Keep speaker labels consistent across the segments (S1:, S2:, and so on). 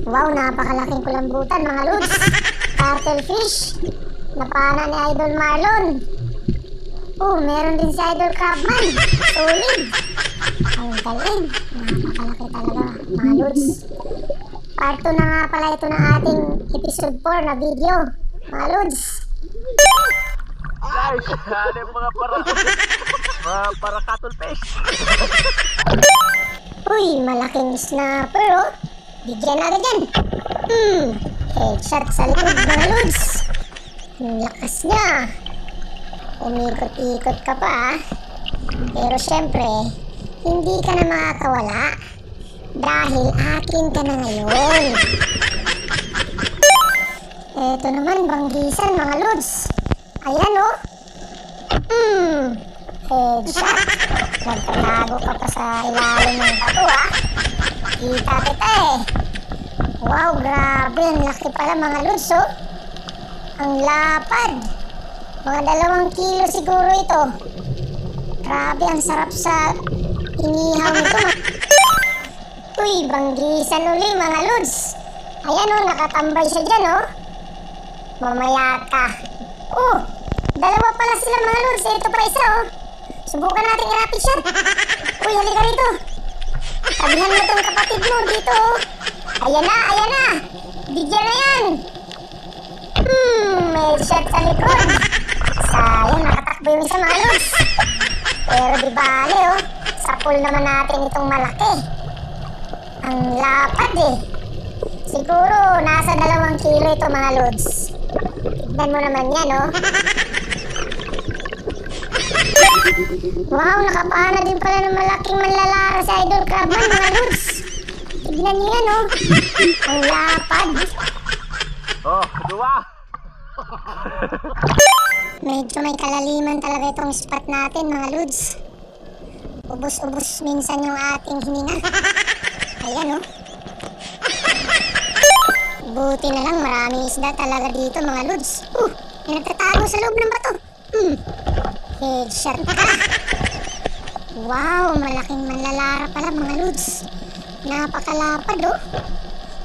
S1: Wow, napakalaking kulambutan mga lods. Turtlefish. Napana ni Idol Marlon. Meron din si Idol Crabman. Solid. Ang galing. Napakalaki talaga mga lods. Part 2 na nga pala ito ng ating episode 4 na video mga lods.
S2: Guys, ano yung mga para cuttlefish?
S1: Malaking snapper oh. Bigyan natin dyan. Headshot sa likod mga lods. Ang lakas niya. Umikot-ikot ka pa pero syempre hindi ka na makakawala dahil akin ka na ngayon. Eto naman banggisan mga lods. Ayan oh. Headshot. Nagtatago ka pa sa ilalim ng bato ah. Kita kita eh. Wow, grabe. Ang laki pala mga lods oh. Ang lapad. Mga 2 kilo siguro ito. Grabe, ang sarap sa inihaw nito. Banggisan uli mga lods. Ayan oh, nakatambay siya dyan oh. Mamaya ka. 2 pala sila mga lods. Ito pa isa oh. Subukan natin i-rapid shot. Halika rito. Sabihan mo tong kapatid mo dito oh. Ayan na. Bigyan na yan. May shot sa likod. Sayang, nakatakbo yung isa mga lods. Pero di bale oh. Sa pool naman natin itong malaki. Ang lapad eh. Siguro nasa 2 kilo ito mga lods. Tignan mo naman yan oh. Wow, nakapana din pala ng malaking manlalara si Idol Crabman mga lods. Tignan niyo yan oh. Ang lapad.
S2: Kedua.
S1: Medyo may kalaliman talaga itong spot natin mga lods. Ubus-ubus minsan yung ating hininga. Ayan oh. Buti na lang maraming isda talaga dito mga lods. May nagtatago sa loob ng bato. Headshot ka. Wow, malaking manlalara pala mga lods. Napakalapad oh.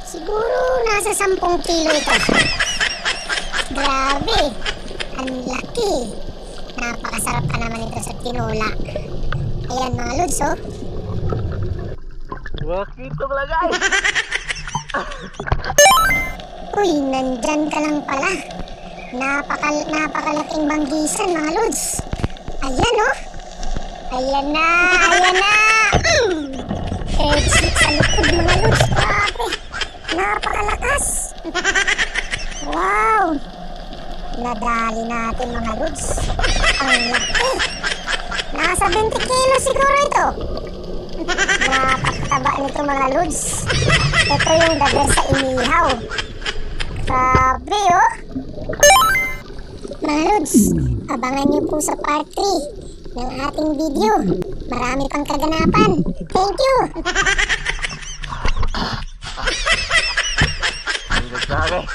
S1: Siguro nasa 10 kilo ito. Grabe. Ang laki. Napakasarap pa naman ito sa tinola. Ayan mga lods oh.
S2: Wakito pala guys.
S1: Nandyan ka lang pala. Napakalaking banggisan mga lods. Ayan oh. Ayan na. Headshot sa likod mga lods. Grabe. Napakalakas. Wow. Nadali natin mga lods. Ang laki. Nasa 20 kilo siguro ito. Napakataba nito mga lods. Ito yung dagar sa inihaw. Grabe oh. Mga lods, abangan niyo po sa part 3 ng ating video. Marami pang kaganapan. Thank you.
S2: Ang gagawin.